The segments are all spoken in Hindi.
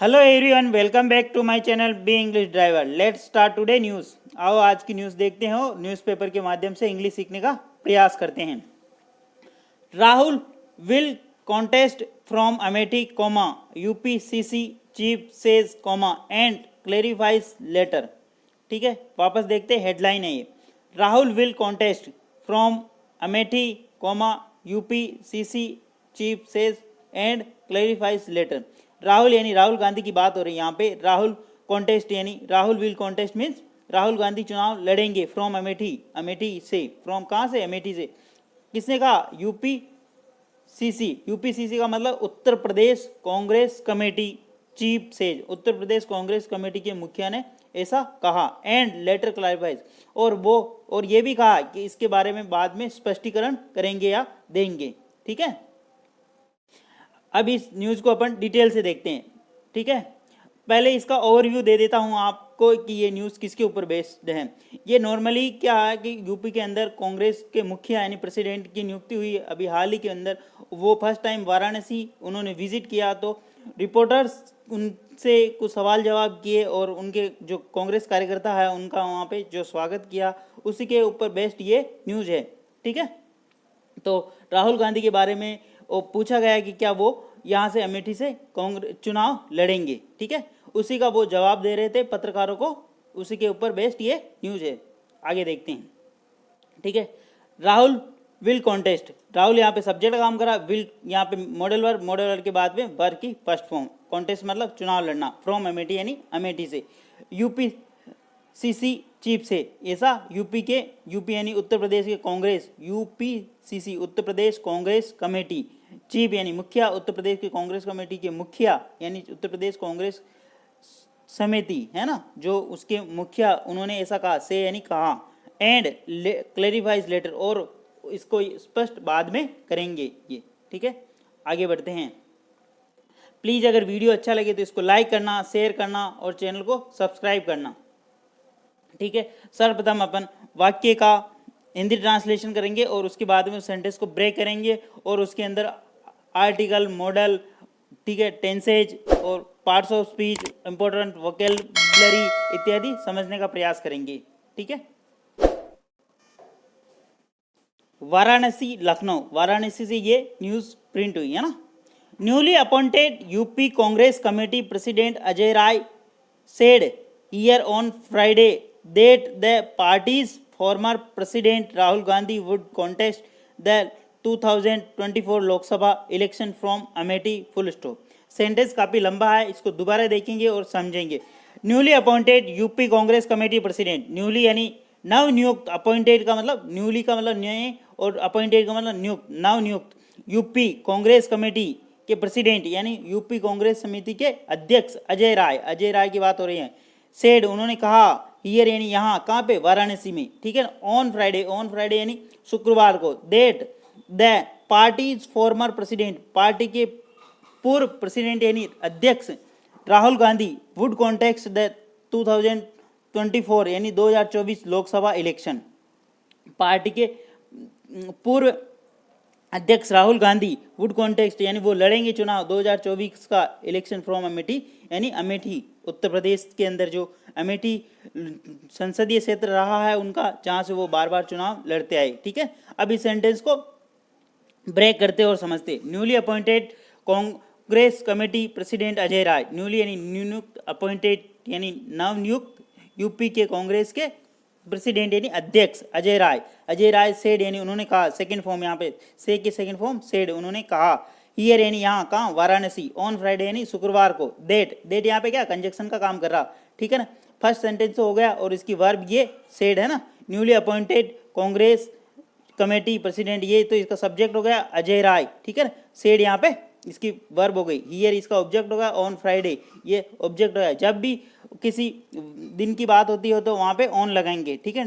Hello everyone, welcome back to my channel B English driver. Let's start today news. आओ आज की न्यूज़ देखते हैं और न्यूज़पेपर के माध्यम से इंग्लिश सीखने का प्रयास करते हैं। Rahul will contest from Amethi comma UPCC chief says comma and clarifies letter. ठीक है, वापस देखते हैं, हेडलाइन है ये। Rahul will contest from Amethi comma UPCC chief says and clarifies letter. Rahul यानी राहुल गांधी की बात हो रही है यहाँ पे। राहुल कॉन्टेस्ट यानी Rahul will contest means Rahul Gandhi चुनाव लड़ेंगे फ्रॉम अमेठी, अमेठी से। फ्रॉम कहाँ से? अमेठी से। किसने कहा? यूपीसीसी। यूपीसीसी का मतलब Uttar Pradesh Congress committee chief says, Uttar Pradesh Congress committee के मुखिया ने ऐसा कहा। एंड लेटर क्लैरिफाइज, और ये भी कहा कि इसके बारे में बाद में स्पष्टीकरण करेंगे या देंगे। ठीक है, अब इस न्यूज़ को अपन डिटेल से देखते हैं। ठीक है, पहले इसका ओवरव्यू दे देता हूं आपको कि ये न्यूज़ किसके ऊपर बेस्ड है। ये नॉर्मली क्या है कि यूपी के अंदर कांग्रेस के मुखिया यानी प्रेसिडेंट की नियुक्ति हुई अभी हाल ही के अंदर। वो फर्स्ट टाइम वाराणसी उन्होंने विजिट किया, तो रिपोर्टर्स उनसे कुछ सवाल जवाब किए और उनके जो कांग्रेस कार्यकर्ता है उनका वहाँ पे जो स्वागत किया, उसी के ऊपर बेस्ड ये न्यूज़ है। ठीक है, तो राहुल गांधी के बारे में वो पूछा गया कि क्या वो यहाँ से अमेठी से कांग्रेस चुनाव लड़ेंगे। ठीक है, उसी का वो जवाब दे रहे थे पत्रकारों को, उसी के ऊपर बेस्ड ये न्यूज़ है। आगे देखते हैं। ठीक है, राहुल विल कॉन्टेस्ट। राहुल यहाँ पे सब्जेक्ट काम करा, विल यहाँ पे मॉडल वर्ब, मॉडल वर्ब के बाद में वर्ब की फर्स्ट फॉर्म। कॉन्टेस्ट मतलब चुनाव लड़ना, फ्रॉम अमेठी यानी अमेठी से। यूपी सीसी चीफ से, ऐसा यूपी यानी उत्तर प्रदेश के कांग्रेस, यूपीसीसी उत्तर प्रदेश कांग्रेस कमेटी, चीफ यानी मुखिया, उत्तर प्रदेश के कांग्रेस कमेटी के मुखिया यानी उत्तर प्रदेश कांग्रेस समिति है ना, जो उसके मुखिया, उन्होंने ऐसा कहा। से यानी कहा। एंड क्लेरिफाइज लेटर, और इसको स्पष्ट बाद में करेंगे ये। ठीक है, आगे बढ़ते हैं। प्लीज़ अगर वीडियो अच्छा लगे तो इसको लाइक करना, शेयर करना और चैनल को सब्सक्राइब करना। ठीक है, सर्वप्रथम अपन वाक्य का हिंदी ट्रांसलेशन करेंगे और उसके बाद में उस सेंटेंस को ब्रेक करेंगे और उसके अंदर आर्टिकल, मॉडल, ठीक है, टेंसेज और parts of speech, important vocabulary इत्यादि समझने का प्रयास करेंगे। ठीक है, वाराणसी लखनऊ, वाराणसी से ये न्यूज़ प्रिंट हुई है ना। Newly appointed UP Congress committee president Ajay Rai said here on Friday that the party's former president Rahul Gandhi would contest the 2024 Lok Sabha election from Amethi full stop। Sentence काफ़ी लंबा है, इसको दोबारा देखेंगे और समझेंगे। Newly appointed UP Congress committee president, newly यानी नव नियुक्त, अपॉइंटेड का मतलब न्यूली का मतलब नए और अपॉइंटेड का मतलब नियुक्त, नव नियुक्त यूपी कांग्रेस कमेटी के प्रेसिडेंट यानी यूपी कांग्रेस समिति के अध्यक्ष अजय राय की बात हो रही है। सेड उन्होंने कहा, हियर यानी यहाँ, कहाँ पे? वाराणसी में। ठीक है, ऑन फ्राइडे यानी शुक्रवार को। That the party's former president, party के पूर्व प्रेसिडेंट यानी अध्यक्ष Rahul Gandhi would contest the 2024 यानी 2024 लोकसभा इलेक्शन। पार्टी के पूर्व अध्यक्ष राहुल गांधी वुड कॉन्टेस्ट यानी वो लड़ेंगे चुनाव 2024 का इलेक्शन फ्रॉम अमेठी यानी अमेठी उत्तर प्रदेश के अंदर जो अमेठी संसदीय क्षेत्र रहा है उनका, जहां से वो बार बार चुनाव लड़ते आए। ठीक है, अब इस सेंटेंस को ब्रेक करते और समझते। Newly appointed Congress committee president Ajay Rai, newly यानी नियुक्त, अपॉइंटेड यानी नव नियुक्त, यूपी के कांग्रेस के प्रेसिडेंट यानी अध्यक्ष अजय राय सेड यानी उन्होंने कहा, सेकंड फॉर्म यहाँ पे से की सेकंड फॉर्म सेड, उन्होंने कहा। हियर यानी यहाँ, कहाँ? वाराणसी। ऑन फ्राइडे यानी शुक्रवार को। डेट यहाँ पे क्या कंजक्शन का काम कर रहा। ठीक है ना, फर्स्ट सेंटेंस हो गया और इसकी वर्ब ये सेड है ना। Newly appointed Congress committee president, ये तो इसका सब्जेक्ट हो गया अजय राय। ठीक है ना, सेड यहाँ पे इसकी वर्ब हो गई। हियर इसका ऑब्जेक्ट होगा, ऑन फ्राइडे ये ऑब्जेक्ट होगा। जब भी किसी दिन की बात होती हो तो वहाँ पे ऑन लगाएंगे। ठीक है,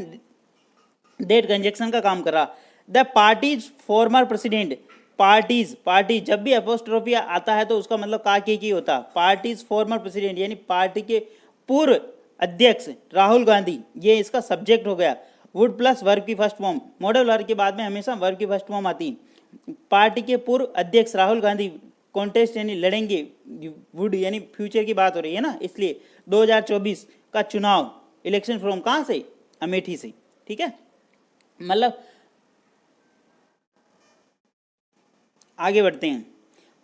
डेट कंजक्शन का काम कर रहा। The party's former president, party जब भी अपोस्ट्रोफी आता है तो उसका मतलब का की होता। पार्टीज फॉर्मर प्रेसिडेंट यानी पार्टी के पूर्व अध्यक्ष राहुल गांधी, ये इसका सब्जेक्ट हो गया। वुड प्लस वर्ब की फर्स्ट फॉर्म, मॉडल वर्ब के बाद में हमेशा वर्ब की फर्स्ट फॉर्म आती। पार्टी के पूर्व अध्यक्ष राहुल गांधी कॉन्टेस्ट यानी लड़ेंगे, वुड यानी फ्यूचर की बात हो रही है ना, इसलिए 2024 का चुनाव, इलेक्शन फ्रॉम कहाँ से, अमेठी से, ठीक है। मतलब आगे बढ़ते हैं।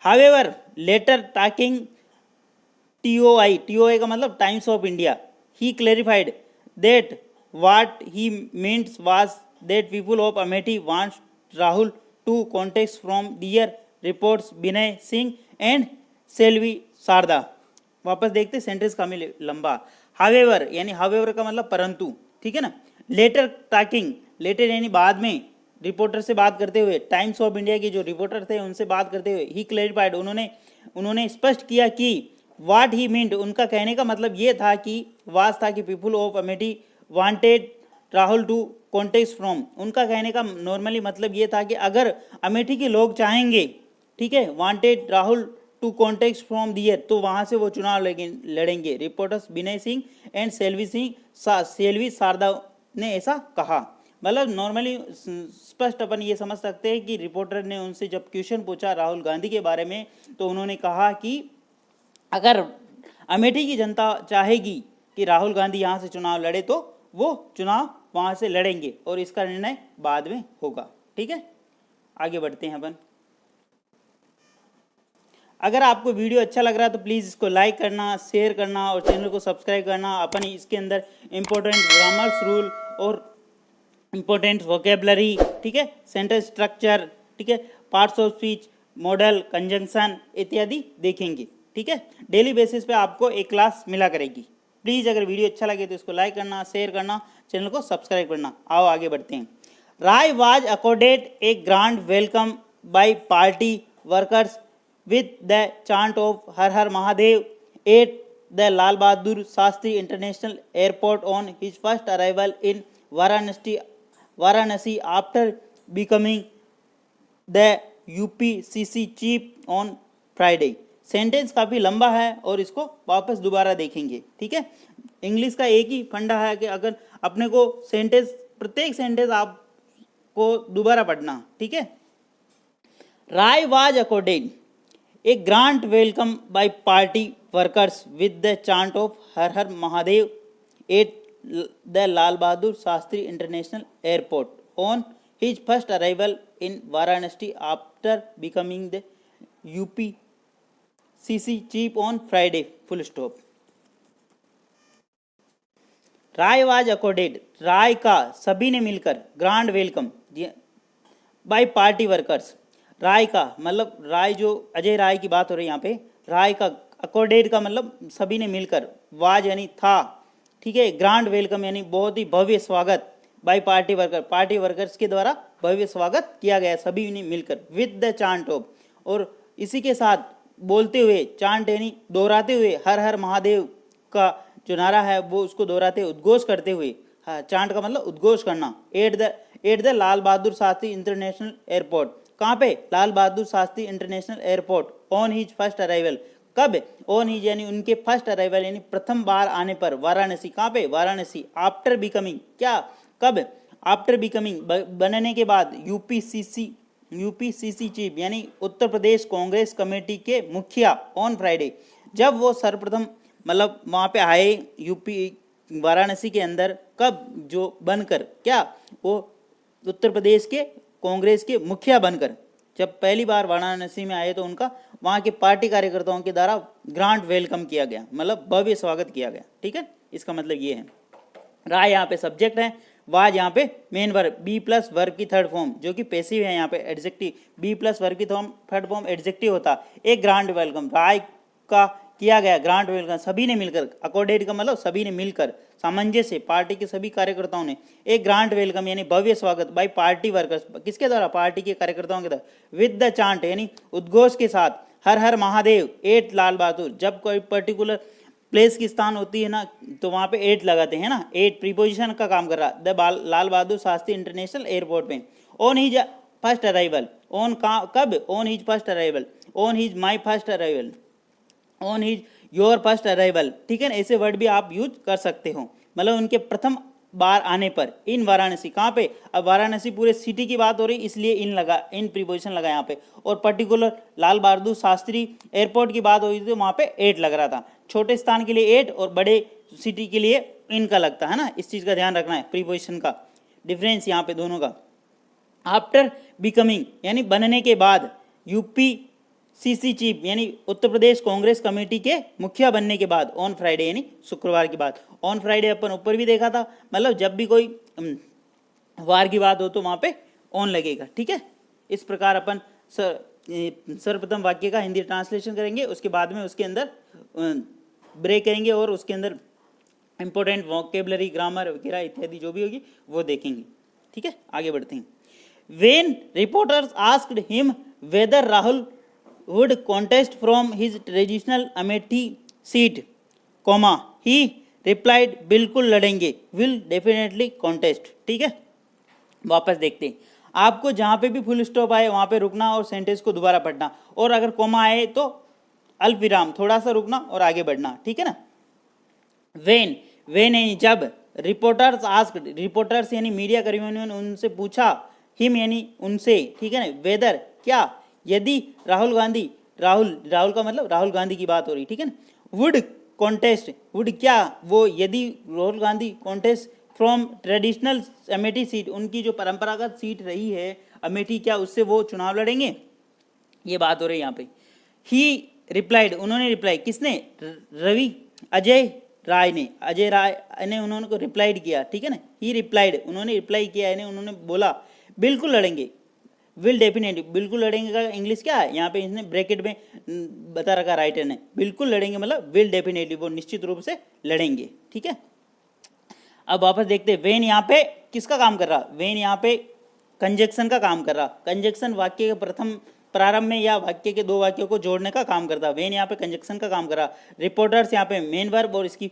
हावेवर लेटर टॉकिंग TOI का मतलब Times of India, he clarified that what he means was that people of Amethi wants Rahul to contest from there reports Vinay Singh and Selvi Sharda. वापस देखते, सेंटेंस काफी लंबा। हावेवर यानी हावेवर का मतलब परंतु, ठीक है ना। लेटर टॉकिंग, लेटर यानी बाद में, रिपोर्टर से बात करते हुए, टाइम्स ऑफ इंडिया के जो रिपोर्टर थे उनसे बात करते हुए, ही क्लेरिफाइड उन्होंने स्पष्ट किया कि व्हाट ही मीन्ड, उनका कहने का मतलब ये था कि वाज था कि people of Amethi wanted Rahul to contest from, उनका कहने का नॉर्मली मतलब ये था कि अगर अमेठी के लोग चाहेंगे, ठीक है, wanted Rahul to contest from there, तो वहां से वो चुनाव लड़ेंगे। रिपोर्टर्स विनय सिंह एंड सेल्वी शारदा ने ऐसा कहा। मतलब नॉर्मली स्पष्ट अपन ये समझ सकते हैं कि रिपोर्टर ने उनसे जब क्वेश्चन पूछा राहुल गांधी के बारे में, तो उन्होंने कहा कि अगर अमेठी की जनता चाहेगी कि राहुल गांधी यहाँ से चुनाव लड़े तो वो चुनाव वहाँ से लड़ेंगे और इसका निर्णय बाद में होगा, ठीक है। आगे बढ़ते हैं अपन। अगर आपको वीडियो अच्छा लग रहा है तो प्लीज़ इसको लाइक करना, शेयर करना और चैनल को सब्सक्राइब करना। अपन इसके अंदर इम्पोर्टेंट ग्रामर्स रूल और इम्पोर्टेंट वोकेबलरी, ठीक है, सेंटेंस स्ट्रक्चर, ठीक है, parts of speech, model, conjunction इत्यादि देखेंगे, ठीक है। डेली बेसिस पे आपको एक क्लास मिला करेगी। प्लीज़ अगर वीडियो अच्छा लगे तो इसको लाइक करना, शेयर करना, चैनल को सब्सक्राइब करना। आओ आगे बढ़ते हैं। Rai was accorded a grand welcome by party workers with the chant of Har Har Mahadev at the Lal Bahadur Shastri International Airport on his first arrival in Varanasi after becoming the UPCC chief on Friday। Sentence काफ़ी लंबा है और इसको वापस दोबारा देखेंगे, ठीक है। इंग्लिश का एक ही फंडा है कि अगर अपने को सेंटेंस, प्रत्येक सेंटेंस आपको दोबारा पढ़ना, ठीक है। Rai was accorded A grand welcome by party workers with the chant of Har Har Mahadev at the Lal Bahadur Shastri International Airport on his first arrival in Varanasi after becoming the UPCC chief on Friday. Full stop. Rai was accorded, Rai का सभी ने मिलकर, grand welcome by party workers, Rai का मतलब राय जो अजय राय की बात हो रही है यहाँ पे, राय का अकॉर्डेड का मतलब सभी ने मिलकर, वाज यानी था, ठीक है, ग्रांड वेलकम यानी बहुत ही भव्य स्वागत, by party worker, party workers के द्वारा भव्य स्वागत किया गया सभी ने मिलकर, विद द चांट ऑफ, और इसी के साथ बोलते हुए, चांट यानी दोहराते हुए, हर हर महादेव का जो नारा है वो उसको दोहराते उद्घोष करते हुए, हाँ, चांट का मतलब उद्घोष करना, at the Lal Bahadur Shastri international airport, कहाँ पे, Lal Bahadur Shastri international airport, on his first arrival, कब, ऑन हिज यानी उनके फर्स्ट अराइवल यानी प्रथम बार आने पर, वाराणसी, कहाँ पे, वाराणसी, आफ्टर बिकमिंग, क्या, कब, आफ्टर बिकमिंग बनने के बाद, यूपीसीसी चीफ यानी उत्तर प्रदेश कांग्रेस कमेटी के मुखिया, ऑन फ्राइडे, जब वो सर्वप्रथम मतलब वहाँ पे आए यूपी वाराणसी के अंदर, कब, जो बनकर, क्या, वो उत्तर प्रदेश के कांग्रेस के मुखिया बनकर जब पहली बार वाराणसी में आए तो उनका वहाँ के पार्टी कार्यकर्ताओं के द्वारा ग्रांड वेलकम किया गया, मतलब भव्य स्वागत किया गया, ठीक है। इसका मतलब ये है। राय यहाँ पे सब्जेक्ट है, वाज यहाँ पे main verb, be plus verb की थर्ड फॉर्म जो कि पैसिव है, यहाँ पे एडजेक्टिव, बी प्लस वर्ब की थर्ड फॉर्म एडजेक्टिव होता, एक ग्रांड वेलकम, राय का किया गया ग्रांड वेलकम, सभी ने मिलकर, अकॉर्डेड का मतलब सभी ने मिलकर, सामंजस्य, पार्टी के सभी कार्यकर्ताओं ने, एक ग्रांड वेलकम यानी भव्य स्वागत बाय पार्टी वर्कर्स, किसके द्वारा, पार्टी के कार्यकर्ताओं के द्वारा, विद द चांट यानी उद्घोष के साथ, हर हर महादेव एट लाल बहादुर, जब कोई पर्टिकुलर प्लेस की स्थान होती है ना तो वहाँ पे एट लगाते हैं ना, एट प्रीपोजिशन का काम कर रहा, the Lal Bahadur Shastri international airport पे, on his first arrival, on कब, on his first arrival, on his my first arrival, on his your first arrival, ठीक है ना, ऐसे वर्ड भी आप यूज कर सकते हो, मतलब उनके प्रथम बार आने पर इन वाराणसी, कहाँ पे, अब वाराणसी पूरे सिटी की बात हो रही इसलिए इन लगा, इन प्रीपोजिशन लगा यहाँ पे, और पर्टिकुलर लाल बहादुर शास्त्री एयरपोर्ट की बात हो रही थी तो वहाँ पे 8 लग रहा था। छोटे स्थान के लिए 8 और बड़े सिटी के लिए इनका लगता है ना, इस चीज़ का ध्यान रखना है, प्रीपोजिशन का डिफरेंस यहाँ पे दोनों का। आफ्टर बिकमिंग यानी बनने के बाद, यूपी सीसी चीफ यानी उत्तर प्रदेश कांग्रेस कमेटी के मुखिया बनने के बाद, ऑन फ्राइडे यानी शुक्रवार की बात। ऑन फ्राइडे अपन ऊपर भी देखा था, मतलब जब भी कोई वार की बात हो तो वहाँ पे ऑन लगेगा, ठीक है। इस प्रकार अपन सर्वप्रथम वाक्य का हिंदी ट्रांसलेशन करेंगे, उसके बाद में उसके अंदर ब्रेक करेंगे और उसके अंदर इंपॉर्टेंट वोकेबलरी, ग्रामर वगैरह इत्यादि जो भी होगी वो देखेंगे, ठीक है। आगे बढ़ते हैं। When reporters asked him whether Rahul would contest from his traditional Amethi seat, he replied बिल्कुल लड़ेंगे, will definitely contest, ठीक है। वापस देखते हैं, आपको जहाँ पे भी फुल स्टॉप आए वहाँ पे रुकना और सेंटेंस को दोबारा पढ़ना, और अगर कोमा आए तो अल्प विराम थोड़ा सा रुकना और आगे बढ़ना, ठीक है ना। वेन यानी जब, रिपोर्टर्स आस्क्ड, रिपोर्टर्स यानी मीडिया कर्मियों ने उनसे पूछा, हिम यानी उनसे, ठीक है ना, वेदर क्या, यदि राहुल का मतलब राहुल गांधी की बात हो रही, ठीक है ना। वुड कॉन्टेस्ट, वुड क्या, वो यदि Rahul Gandhi contest from traditional Amethi seat, उनकी जो परंपरागत सीट रही है अमेठी, क्या उससे वो चुनाव लड़ेंगे, ये बात हो रही है यहाँ पे। ही रिप्लाइड, उन्होंने रिप्लाई, किसने, अजय राय ने उन्होंने को रिप्लाइड किया, ठीक है ना। ही रिप्लाइड, उन्होंने रिप्लाई किया, यानी उन्होंने बोला बिल्कुल लड़ेंगे। विल डेफिनेटली, बिल्कुल लड़ेंगे का इंग्लिश क्या है, यहाँ पे इसने ब्रैकेट में बता रखा राइटर ने, बिल्कुल लड़ेंगे मतलब विल डेफिनेटली, वो निश्चित रूप से लड़ेंगे, ठीक है। अब वापस देखते हैं, वेन यहाँ पे किसका काम कर रहा, वेन यहाँ पे कंजक्शन का काम कर रहा। कंजक्शन वाक्य के प्रथम प्रारंभ में या वाक्य के 2 वाक्यों को जोड़ने का काम करता है, वेन यहाँ पे कंजक्शन का काम कर रहा। रिपोर्टर्स यहाँ पे मेन वर्ब और इसकी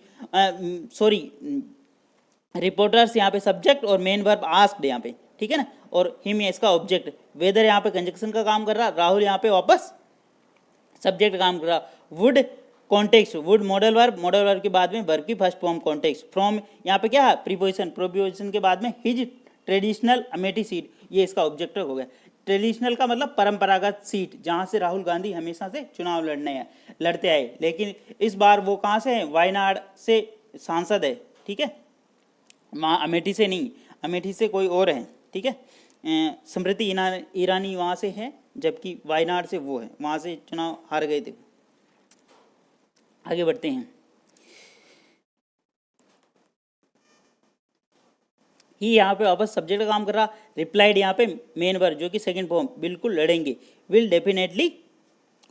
रिपोर्टर्स यहाँ पे सब्जेक्ट और मेन वर्ब आस्क्ड यहाँ पे, ठीक है ना, और हिम इसका ऑब्जेक्ट। वेदर यहाँ पे कंजक्शन का काम कर रहा, राहुल यहाँ पे वापस सब्जेक्ट काम कर रहा। Would context, would modal verb के बाद में वर्ब की फर्स्ट फॉर्म कॉन्टेक्स्ट। फ्रॉम यहाँ पे क्या है, प्रीपोजिशन के बाद में हिज ट्रेडिशनल अमेठी सीट, ये इसका ऑब्जेक्ट हो गया। ट्रेडिशनल का मतलब परंपरागत सीट, जहाँ से राहुल गांधी हमेशा से चुनाव लड़ते आए, लेकिन इस बार वो कहाँ से है, वायनाड से सांसद है, ठीक है, अमेठी से नहीं, अमेठी से कोई और है, ठीक है। स्मृति ईरानी वहाँ से है, जबकि वायनाड से वो है, वहाँ से चुनाव हार गए थे। आगे बढ़ते हैं। ही यहाँ पे वापस सब्जेक्ट का काम कर रहा। रिप्लाइड यहाँ पे मेन वर्ब जो कि सेकंड फॉर्म, बिल्कुल लड़ेंगे। विल डेफिनेटली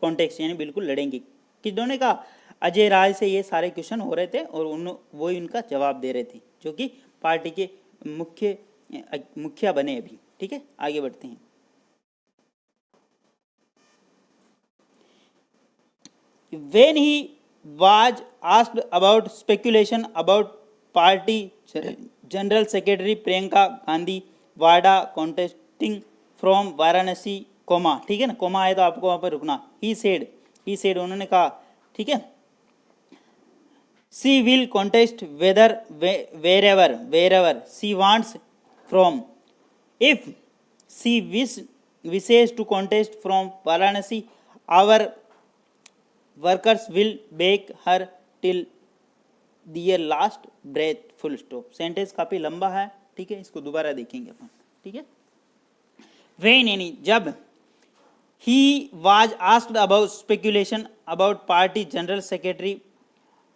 कॉन्टेक्स्ट यानी बिल्कुल लड़ेंगे। किन्होंने कहा, अजय राय से ये सारे क्वेश्चन हो रहे थे और वो इनका जवाब दे रहे थे, जो कि पार्टी के मुखिया बने अभी, ठीक है। आगे बढ़ते हैं। When he was asked about speculation about party general secretary Priyanka Gandhi Wada contesting from Varanasi, comma, ठीक है ना, कोमा आए तो आपको वहां पर रुकना। he said उन्होंने कहा, ठीक है, she will contest wherever she wants from. If she wishes to contest from Varanasi, our workers will beg her till their last breath, full stop। Sentence काफी लंबा है, ठीक है, इसको दोबारा देखेंगे अपन, ठीक है। When यानी जब, he was asked about speculation about party general secretary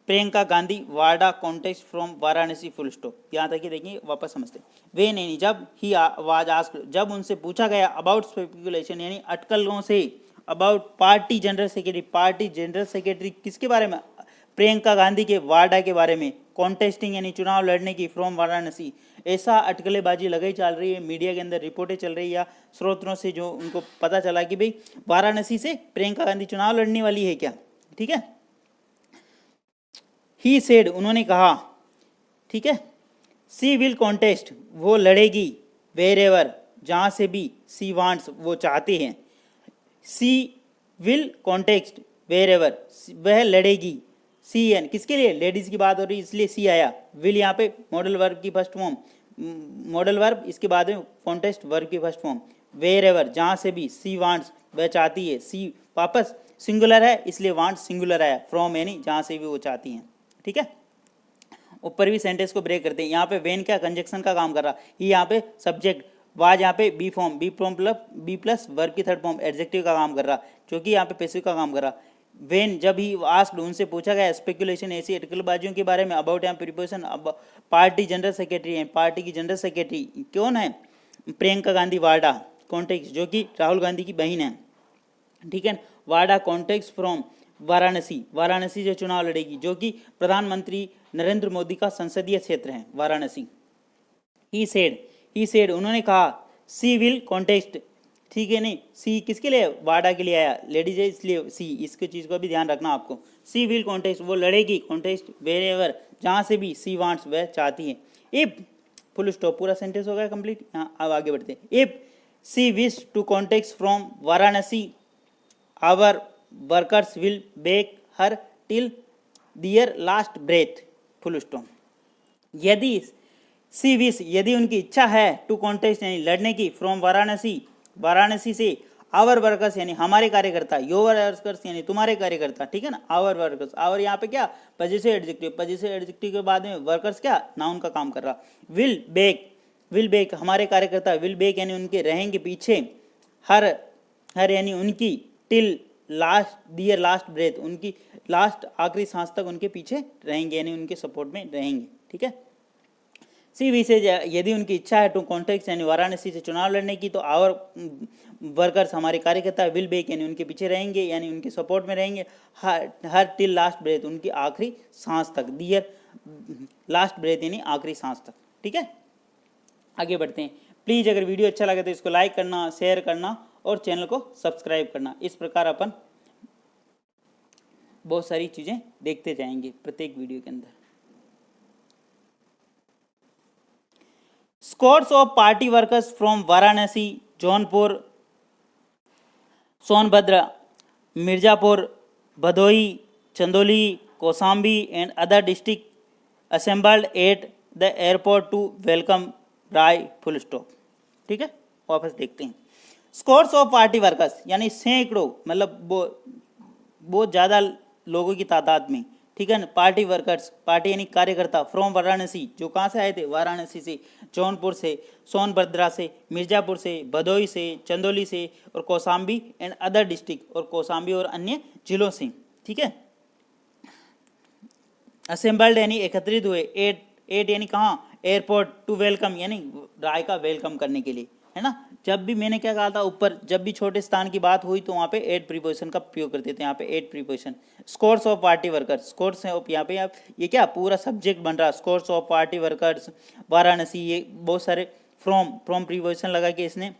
Priyanka Gandhi Wada contest from Varanasi, full stop. यहाँ तक ही देखेंगे, वापस समझते हैं। वे नहीं, जब ही वाज आस्क्ड, जब उनसे पूछा गया, अबाउट स्पेकुलेशन यानी अटकलों से, अबाउट पार्टी जनरल सेक्रेटरी किसके बारे में, प्रियंका गांधी के वाडा के बारे में, कॉन्टेस्टिंग यानी चुनाव लड़ने की, फ्रॉम वाराणसी, ऐसा अटकलेबाजी लगाई चल रही है, मीडिया के अंदर रिपोर्टें चल रही है या स्रोतों से जो उनको पता चला कि भाई वाराणसी से प्रियंका गांधी चुनाव लड़ने वाली है क्या, ठीक है। ही सेड उन्होंने कहा, ठीक है। सी विल कॉन्टेस्ट वो लड़ेगी, वेर एवर जहाँ से भी, सी वांट्स वो चाहते हैं, सी विल कॉन्टेस्ट वेर एवर वह लड़ेगी, सी एन किसके लिए, लेडीज की बात हो रही इसलिए सी आया। विल यहाँ पे मॉडल वर्ब की फर्स्ट फॉर्म, मॉडल वर्ब इसके बाद में कॉन्टेक्स्ट वर्ब की फर्स्ट फॉर्म। वेर एवर जहाँ से भी, सी वांट्स वह चाहती है, सी वापस सिंगुलर है इसलिए वांट्स सिंगुलर आया, फ्रॉम यानी जहाँ से भी वो चाहती हैं। ठीक है, ऊपर भी सेंटेंस को ब्रेक करते हैं। यहाँ पे वेन क्या कंजक्शन का काम कर रहा, ये यहाँ पे सब्जेक्ट, वाज यहाँ पे be form, be plus verb की थर्ड फॉर्म एडजेक्टिव का काम कर रहा, जो कि यहाँ पे पैसिव का काम कर रहा। वेन जब ही आस्क्ड उनसे पूछा गया स्पेकुलेशन ऐसी अटकलबाजियों के बारे में, अबाउट यहाँ प्रिपोजिशन, अब पार्टी जनरल सेक्रेटरी है, पार्टी की जनरल सेक्रेटरी कौन है, प्रियंका गांधी वाड्रा, कॉन्टेक्स्ट जो कि राहुल गांधी की बहन है। ठीक है, वाडा कॉन्टेक्स्ट फ्रॉम वाराणसी, वाराणसी जो चुनाव लड़ेगी, जो कि प्रधानमंत्री नरेंद्र मोदी का संसदीय क्षेत्र है वाराणसी। ही सेड उन्होंने कहा, सी विल कॉन्टेस्ट, ठीक है नहीं, सी किसके लिए, वाडा के लिए आया, लेडीज है इसलिए सी, इसके चीज को भी ध्यान रखना आपको। सी विल कॉन्टेस्ट वो लड़ेगी, कॉन्टेस्ट वेर एवर जहां से भी, सी वांट्स वह चाहती है। इफ फुल स्टॉप, पूरा सेंटेंस हो गया कंप्लीट। यहाँ अब आगे बढ़ते हैं। If she wish to contact from Varanasi, our workers will beg her till their last breath, full stop। यदि सी विश यदि उनकी इच्छा है, टू कॉन्टेस्ट यानी लड़ने की, फ्रॉम वाराणसी वाराणसी से, आवर वर्कर्स यानी हमारे कार्यकर्ता, योर वर्कर्स यानी तुम्हारे कार्यकर्ता, ठीक है ना, आवर वर्कर्स, आवर यहाँ पे क्या पजेसिव एडजेक्टिव, पजेसिव एडजेक्टिव के बाद में वर्कर्स क्या नाउन का काम कर रहा। विल बेक हमारे कार्यकर्ता, विल बेक यानी उनके रहेंगे पीछे, हर यानी उनकी, टिल लास्ट दियर लास्ट ब्रेथ उनकी लास्ट आखिरी सांस तक उनके पीछे रहेंगे यानी उनके सपोर्ट में रहेंगे। ठीक है, सी वी से यदि उनकी इच्छा है टू कॉन्टेक्ट यानी वाराणसी से चुनाव लड़ने की, तो आवर वर्कर्स हमारे कार्यकर्ता, विल बेक यानी उनके पीछे रहेंगे यानी उनके सपोर्ट में रहेंगे, हर टिल लास्ट ब्रेथ उनकी आखिरी सांस तक, दियर लास्ट ब्रेथ यानी आखिरी सांस तक। ठीक है, आगे बढ़ते हैं। प्लीज अगर वीडियो अच्छा लगे तो इसको लाइक करना, शेयर करना और चैनल को सब्सक्राइब करना। इस प्रकार अपन बहुत सारी चीजें देखते जाएंगे प्रत्येक वीडियो के अंदर। Squads of party workers from Varanasi, Jaunpur, Sonbhadra, Mirzapur, Bhadohi, Chandauli, Kaushambi and other district assembled at the airport to welcome Rai, full stop. ठीक है, वापस देखते हैं। स्क्वाड्स ऑफ पार्टी वर्कर्स यानी सैकड़ों, मतलब बहुत ज़्यादा लोगों की तादाद में, ठीक है ना, पार्टी वर्कर्स, पार्टी यानी कार्यकर्ता, फ्रॉम वाराणसी जो कहाँ से आए थे, वाराणसी से, जौनपुर से, सोनभद्रा से, मिर्जापुर से, भदोई से, चंदौली से और कौशाम्बी एंड अदर डिस्ट्रिक्ट, और कौशाम्बी और अन्य जिलों से। ठीक है, असेंबल्ड यानी एकत्रित हुए, एट यानी कहाँ, एयरपोर्ट, टू वेलकम यानी राय का वेलकम करने के लिए, है ना। जब भी मैंने क्या कहा था ऊपर, जब भी छोटे स्थान की बात हुई तो वहाँ पे एट प्रीपोजिशन का प्रयोग करते थे। यहाँ पे at preposition, squads of party workers, squads है यहाँ पे, आप ये क्या पूरा सब्जेक्ट बन रहा, squads of party workers Varanasi, ये बहुत सारे फ्रॉम प्रीपोजिशन लगा के इसने,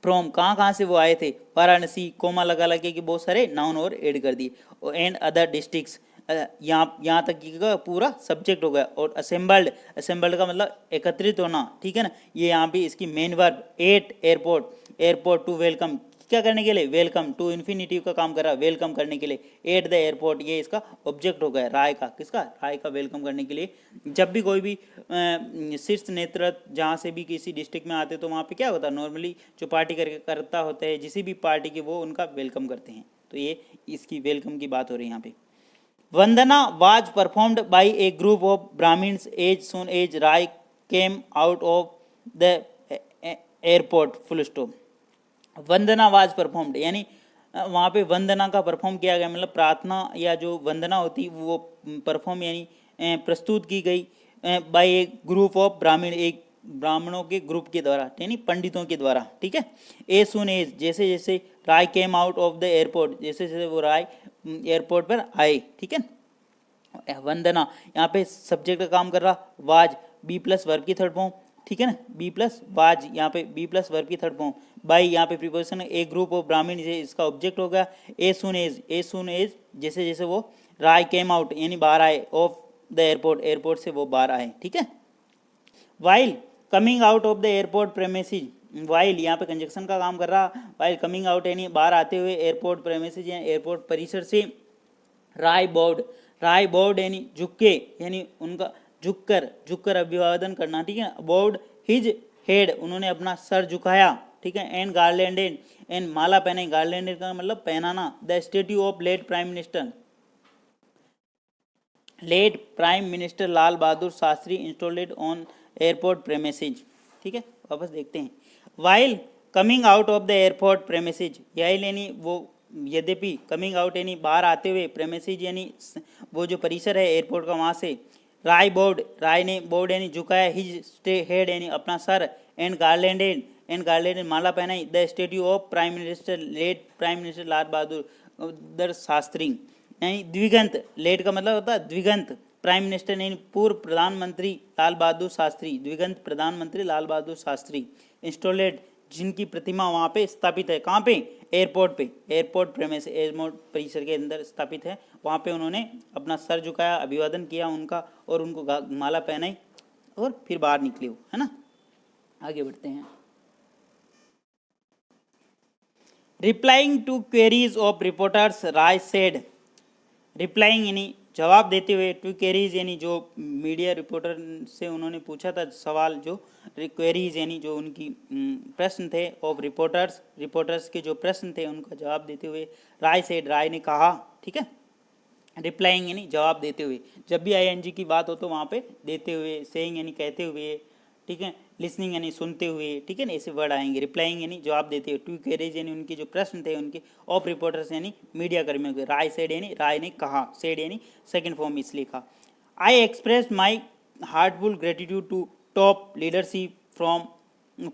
फ्रॉम कहाँ से वो आए थे, वाराणसी, कोमा लगा के बहुत सारे नाउन और ऐड कर दिए, एंड अदर डिस्ट्रिक्ट्स, यहाँ तक की का पूरा सब्जेक्ट हो गया। और असेंबल्ड का मतलब एकत्रित होना, ठीक है ना। ये यहाँ पे इसकी main verb, at airport to welcome, क्या करने के लिए, वेलकम, टू इन्फिनिटिव का काम कर रहा है, वेलकम करने के लिए, एट द एयरपोर्ट ये इसका ऑब्जेक्ट हो गया, राय का, किसका, राय का वेलकम करने के लिए। जब भी कोई भी शीर्ष नेतृत्व जहाँ से भी किसी डिस्ट्रिक्ट में आते तो वहाँ पे क्या होता है, नॉर्मली जो पार्टी करता होता है जिसी भी पार्टी की, वो उनका वेलकम करते हैं। तो ये इसकी वेलकम की बात हो रही है यहाँ पे। वंदना was performed by a group of Brahmins as soon as Rai came out of the airport, full stop। Vandana was performed यानी वहाँ पे वंदना का परफॉर्म किया गया, मतलब प्रार्थना या जो वंदना होती वो परफॉर्म यानी प्रस्तुत की गई बाय ए ग्रुप ऑफ ब्राह्मण, एक ब्राह्मणों के ग्रुप के द्वारा यानी पंडितों के द्वारा। ठीक है, ए सुन एज जैसे जैसे Rai came out of the airport, जैसे जैसे वो राय एयरपोर्ट पर आए। ठीक है, वंदना यहाँ पे सब्जेक्ट का काम कर रहा, वाज बी प्लस वर्ब की थर्ड फॉर्म, ठीक है ना, बी प्लस वाज, यहाँ पे बी प्लस वर्ब की थर्ड फॉर्म, बाई यहाँ पे प्रीपोजिशन, ए ग्रुप ऑफ ब्राह्मण इसका ऑब्जेक्ट हो गया, ए सुन एज जैसे जैसे वो राय केम आउट यानी बाहर आए, ऑफ द एयरपोर्ट से वो बाहर आए। ठीक है, while coming out of the airport premises, while यहाँ पे कंजक्शन का काम कर रहा, वाइल कमिंग आउट यानी बाहर आते हुए, एयरपोर्ट प्रेमिसेस यानी एयरपोर्ट परिसर से, राय बोर्ड यानी झुके, यानी उनका झुककर अभिवादन करना, ठीक है। बोर्ड हिज हेड, उन्होंने अपना सर झुकाया, ठीक है। एंड गार्लैंडेड, एंड माला पहने, गार्लैंडेड का मतलब पहनाना। The statue of late prime minister Lal Bahadur Shastri installed on airport premises, ठीक है। वापस देखते हैं। While coming out of the airport premises, यानी वो यद्यपि, कमिंग आउट यानी बाहर आते हुए, प्रेमिसेज यानी वो जो परिसर है एयरपोर्ट का, वहाँ से। राय ने बोर्ड यानी झुकाया, हिज हेड यानी अपना सर, एंड गार्लैंडेड माला पहनाई। The statue of prime minister late prime minister Lal Bahadur Shastri, यानी द्विगंत, लेट का मतलब होता है द्विगंत, प्राइम मिनिस्टर यानी पूर्व प्रधानमंत्री लाल बहादुर शास्त्री, द्विगंत प्रधानमंत्री लाल बहादुर शास्त्री इंस्टॉलेड, जिनकी प्रतिमा वहाँ पे स्थापित है। कहाँ पे? एयरपोर्ट पे, एयरपोर्ट प्रेमिस, एयरपोर्ट परिसर के अंदर स्थापित है। वहाँ पे उन्होंने अपना सर झुकाया, अभिवादन किया उनका, और उनको माला पहनाई, और फिर बाहर निकले, है ना। आगे बढ़ते हैं। Replying to queries of reporters, Rai said, replying यानी जवाब देते हुए, टू क्वेरीज यानी जो मीडिया रिपोर्टर से उन्होंने पूछा था सवाल, जो क्वेरीज यानी जो उनकी प्रश्न थे, ऑफ रिपोर्टर्स के जो प्रश्न थे उनका जवाब देते हुए, राय सेड, राय ने कहा, ठीक है। रिप्लाइंग यानी जवाब देते हुए, जब भी आईएनजी की बात हो तो वहाँ पे देते हुए, सेइंग यानी कहते हुए, ठीक है। लिसनिंग यानी सुनते हुए, ठीक है ना, ऐसे वर्ड आएंगे। रिप्लाइंग यानी जवाब देते हुए, टू क्वेरीज यानी उनके जो प्रश्न थे उनके, ऑफ रिपोर्टर्स यानी मीडिया कर्मियों के, राय सेड यानी राय ने कहा, सेड यानी सेकंड फॉर्म इसलिए कहा। I express my heartful gratitude to top leadership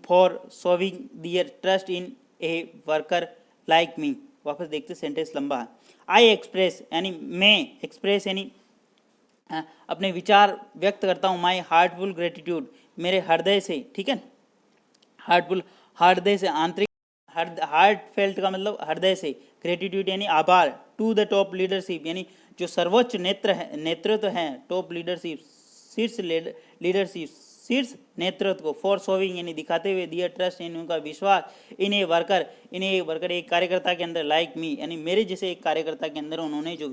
for showing their trust in a worker like me. वापस देखते, सेंटेंस लंबा है। आई एक्सप्रेस यानी मैं, एक्सप्रेस यानी अपने विचार व्यक्त करता हूँ, माई हार्टफुल ग्रेटिट्यूड, मेरे हृदय से, ठीक है। हार्टफुल, हृदय से, आंतरिक, हार्ट फेल्ट का मतलब हृदय से, ग्रेटिट्यूड यानी आभार, टू द टॉप लीडरशिप यानी जो सर्वोच्च नेतृत्व है, टॉप लीडरशिप, शीर्ष लीडरशिप, शीर्ष नेतृत्व को, फॉर शोविंग यानी दिखाते हुए, दियर ट्रस्ट यानी उनका विश्वास, इन ए वर्कर एक कार्यकर्ता के अंदर, लाइक मी यानी मेरे जैसे एक कार्यकर्ता के अंदर उन्होंने जो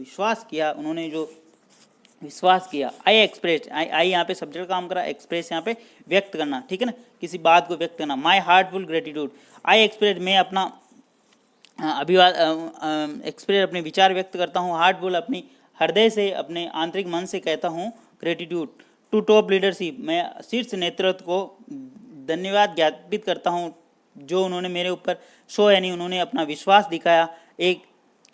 विश्वास किया, आई एक्सप्रेस, आई यहाँ पे सब्जेक्ट काम करा, एक्सप्रेस यहाँ पे व्यक्त करना, ठीक है ना, किसी बात को व्यक्त करना। माई हार्टफुल ग्रेटिट्यूड, आई एक्सप्रेस, मैं अपना एक्सप्रेस अपने विचार व्यक्त करता हूँ, हार्टफुल अपनी हृदय से, अपने आंतरिक मन से कहता हूँ, ग्रेटिट्यूड टू टॉप लीडरशिप, मैं शीर्ष नेतृत्व को धन्यवाद ज्ञापित करता हूँ, जो उन्होंने मेरे ऊपर शो यानी उन्होंने अपना विश्वास दिखाया, एक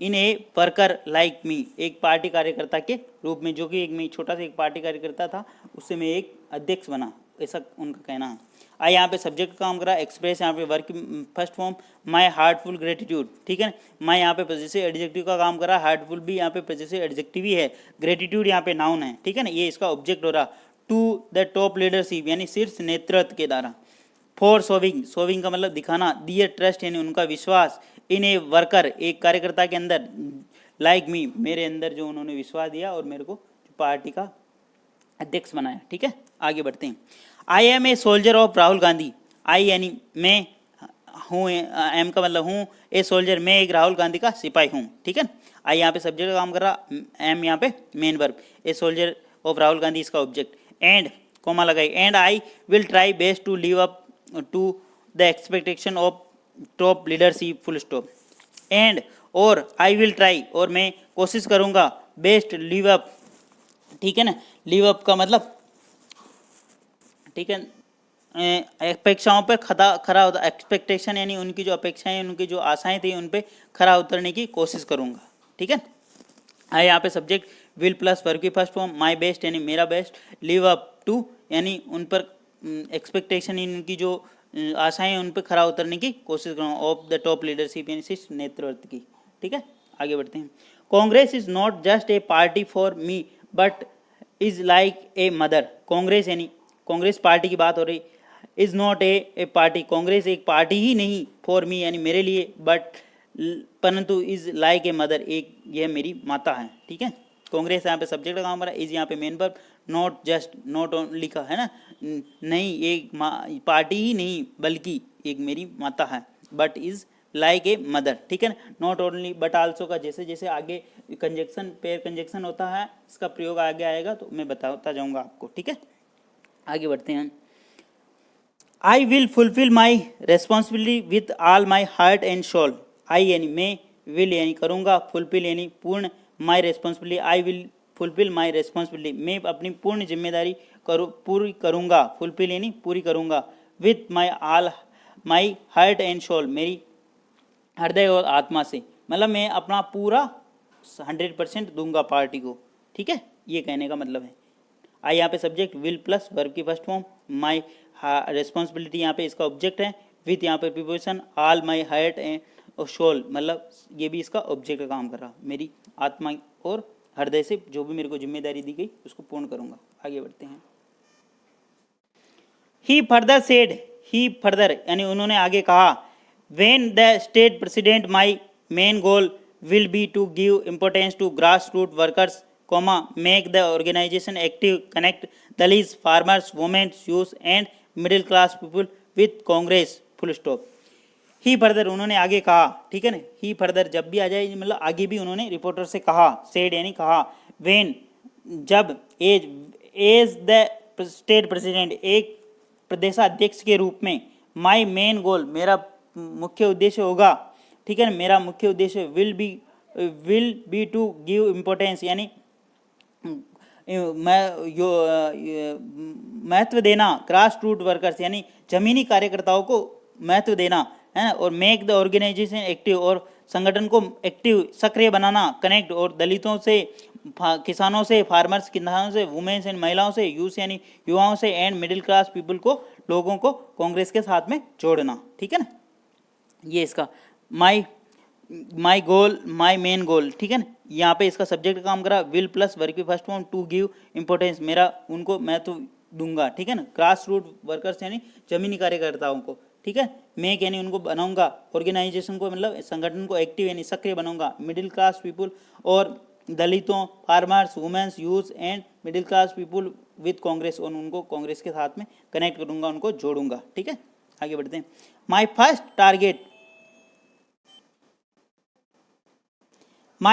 इन ए वर्कर लाइक मी, एक पार्टी कार्यकर्ता के रूप में, जो कि एक मैं छोटा सा एक पार्टी कार्यकर्ता था, उससे मैं एक अध्यक्ष बना, ऐसा उनका कहना है। आई यहाँ पे सब्जेक्ट काम करा, एक्सप्रेस यहाँ पे वर्क फर्स्ट फॉर्म, माई हार्टफुल ग्रेटिट्यूड, ठीक है। माई यहाँ पे पॉजिटिव एडजेक्टिव का काम करा, हार्टफुल भी यहाँ पे पॉजिटिव एडजेक्टिव ही है, ग्रेटिट्यूड यहाँ पे नाउन है, ठीक है ना, ये इसका ऑब्जेक्ट हो रहा। टू द टॉप लीडरशिप यानी शीर्ष नेतृत्व के द्वारा, फॉर शोविंग का मतलब दिखाना, दियर ट्रस्ट यानी उनका विश्वास, इन ए वर्कर एक कार्यकर्ता के अंदर, लाइक मी मेरे अंदर जो उन्होंने विश्वास दिया और मेरे को पार्टी का अध्यक्ष बनाया, ठीक है। आगे बढ़ते हैं। I am a soldier of Rahul Gandhi, I यानी मैं हूँ, एम का मतलब हूँ, ए सोल्जर मैं एक राहुल गांधी का सिपाही हूँ, ठीक है। आई यहाँ पे सब्जेक्ट का काम कर रहा, एम यहाँ पे main verb, a soldier of Rahul Gandhi इसका ऑब्जेक्ट, एंड कोमा लगाई, and I will try best to live up to the expectation of top leadership, full stop, and और आई विल ट्राई और मैं कोशिश करूँगा, बेस्ट लिव अप, ठीक है ना, लिव अप का मतलब, ठीक है, अपेक्षाओं पर खरा होता, एक्सपेक्टेशन यानी उनकी जो अपेक्षाएं, उनकी जो आशाएं थी उन पे खरा उतरने की कोशिश करूँगा, ठीक है। आई यहाँ पे सब्जेक्ट विल प्लस वर्ब की फर्स्ट फॉर्म, माई बेस्ट यानी मेरा बेस्ट, लिव अप टू यानी उन पर एक्सपेक्टेशन, उनकी जो आशाएं उन पर खरा उतरने की कोशिश करूँ, ऑफ द टॉप लीडरशिप यानी शीर्ष नेतृत्व की, ठीक है। आगे बढ़ते हैं। Congress is not just a party for me but is like a mother, Congress यानी कांग्रेस पार्टी की बात हो रही, is not a party, Congress एक पार्टी ही नहीं, फॉर मी यानी मेरे लिए, बट परंतु इज लाइक ए मदर, एक यह मेरी माता है, ठीक है। कांग्रेस यहाँ पे सब्जेक्ट का काम हो रहा है, इज यहाँ पे main verb, not just, not only का है ना, नहीं एक पार्टी ही नहीं बल्कि एक मेरी माता है, but is like a mother, ठीक है ना। नॉट ओनली बट आल्सो का जैसे जैसे आगे कंजक्शन पेयर कंजक्शन होता है इसका प्रयोग आगे आएगा तो मैं बताता जाऊंगा आपको, ठीक है। आगे बढ़ते हैं। I will fulfil my responsibility with all my heart and soul. I यानी मैं, विल यानी करूँगा, फुलफिल यानी पूर्ण, my responsibility I will fulfil my responsibility मैं अपनी पूर्ण जिम्मेदारी पूरी करूँगा, फुलफिल यानी पूरी करूँगा, with my all my heart and soul मेरी हृदय और आत्मा से, मतलब मैं अपना पूरा 100% दूंगा पार्टी को, ठीक है, ये कहने का मतलब है। आई यहाँ पे सब्जेक्ट, विल प्लस वर्ब की फर्स्ट फॉर्म, माई रेस्पॉन्सिबिलिटी यहाँ पे इसका ऑब्जेक्ट है, विथ यहाँ पे preposition, all my heart and soul मतलब ये भी इसका ऑब्जेक्ट का काम कर रहा, मेरी आत्मा और हृदय से जो भी मेरे को जिम्मेदारी दी गई उसको पूर्ण करूंगा। आगे बढ़ते हैं। ही फर्दर सेड, ही फर्दर यानी उन्होंने आगे कहा, when the state president my main goal will be to give importance to grassroots workers, comma, make the organization active, connect Dalits, farmers, women, youth and middle class people with Congress, full stop। He further उन्होंने आगे कहा, ठीक है ना। ही फर्दर जब भी आ जाए मतलब आगे भी उन्होंने रिपोर्टर से कहा, सेड यानी कहा, वेन जब, एज द स्टेट प्रेसिडेंट एक प्रदेशाध्यक्ष के रूप में, माई मेन गोल मेरा मुख्य उद्देश्य होगा, ठीक है ना, मेरा मुख्य उद्देश्य will be to give importance यानी महत्व देना, ग्रास रूट वर्कर्स यानी जमीनी कार्यकर्ताओं को महत्व देना है ना, और मेक द ऑर्गेनाइजेशन एक्टिव और संगठन को एक्टिव सक्रिय बनाना, कनेक्ट और दलितों से, किसानों से, फार्मर्स किसानों से, वुमेन्स एंड महिलाओं से, यूथ यानी युवाओं से, एंड मिडिल क्लास पीपल को लोगों को कांग्रेस के साथ में जोड़ना, ठीक है ना। ये इसका माई गोल, माई मेन गोल, ठीक है ना। यहाँ पे इसका सब्जेक्ट काम करा, विल प्लस वर्ब की first form, to give importance मेरा उनको मैं तो दूंगा, ठीक है ना, ग्रास रूट वर्कर्स यानी जमीनी कार्यकर्ताओं को, ठीक है, मेक यानी उनको बनाऊंगा, ऑर्गेनाइजेशन को मतलब संगठन को एक्टिव यानी सक्रिय बनाऊंगा, मिडिल क्लास पीपुल और दलितों, farmers, womens, youth and middle class people with Congress और उनको कांग्रेस के साथ में कनेक्ट करूंगा, उनको जोड़ूंगा, ठीक है। आगे बढ़ते हैं। My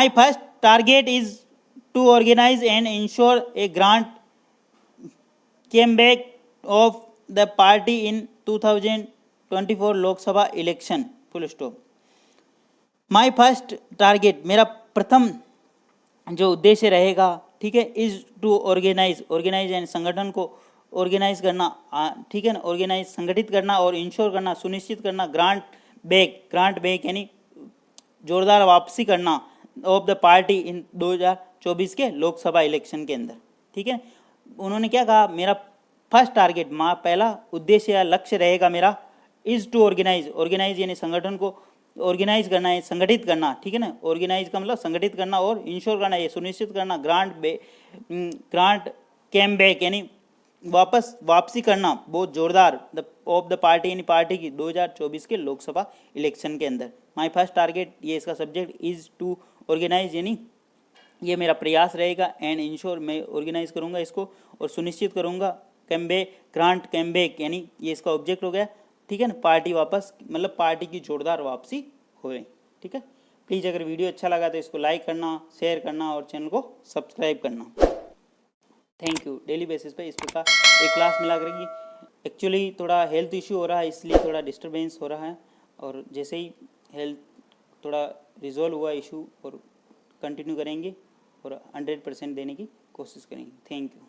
first target is to organise and ensure a grant comeback of the party in 2024 Lok Sabha election, full stop. My first target मेरा प्रथम जो उद्देश्य रहेगा, ठीक है, इज टू ऑर्गेनाइज यानी संगठन को ऑर्गेनाइज करना, ठीक है ना, ऑर्गेनाइज संगठित करना और इंश्योर करना सुनिश्चित करना, ग्रांट बैक यानी जोरदार वापसी करना ऑफ द पार्टी इन 2024 के लोकसभा इलेक्शन के अंदर, ठीक है। उन्होंने क्या कहा, मेरा फर्स्ट टारगेट पहला उद्देश्य या लक्ष्य रहेगा मेरा, इज टू ऑर्गेनाइज यानी संगठन को ऑर्गेनाइज करना है, संगठित करना, ठीक है ना, ऑर्गेनाइज का मतलब संगठित करना और इंश्योर करना, ये सुनिश्चित करना, ग्रांट कैम बैक यानी वापसी करना बहुत जोरदार ऑफ द पार्टी यानी पार्टी की 2024 के लोकसभा इलेक्शन के अंदर। माई फर्स्ट टारगेट ये इसका सब्जेक्ट, इज टू ऑर्गेनाइज यानी ये मेरा प्रयास रहेगा, एंड इंश्योर मैं ऑर्गेनाइज करूंगा इसको और सुनिश्चित करूंगा, ग्रांट कैमबैक यानी ये इसका ऑब्जेक्ट हो गया, ठीक है ना, पार्टी वापस मतलब पार्टी की जोरदार वापसी होए, ठीक है। प्लीज़ अगर वीडियो अच्छा लगा तो इसको लाइक करना, शेयर करना और चैनल को सब्सक्राइब करना। Thank you. डेली बेसिस पे इस प्रकार एक क्लास मिला करेगी। एक्चुअली थोड़ा हेल्थ इश्यू हो रहा है इसलिए थोड़ा डिस्टर्बेंस हो रहा है, और जैसे ही हेल्थ थोड़ा रिजॉल्व हुआ इशू और कंटिन्यू करेंगे और 100% देने की कोशिश करेंगे। Thank you.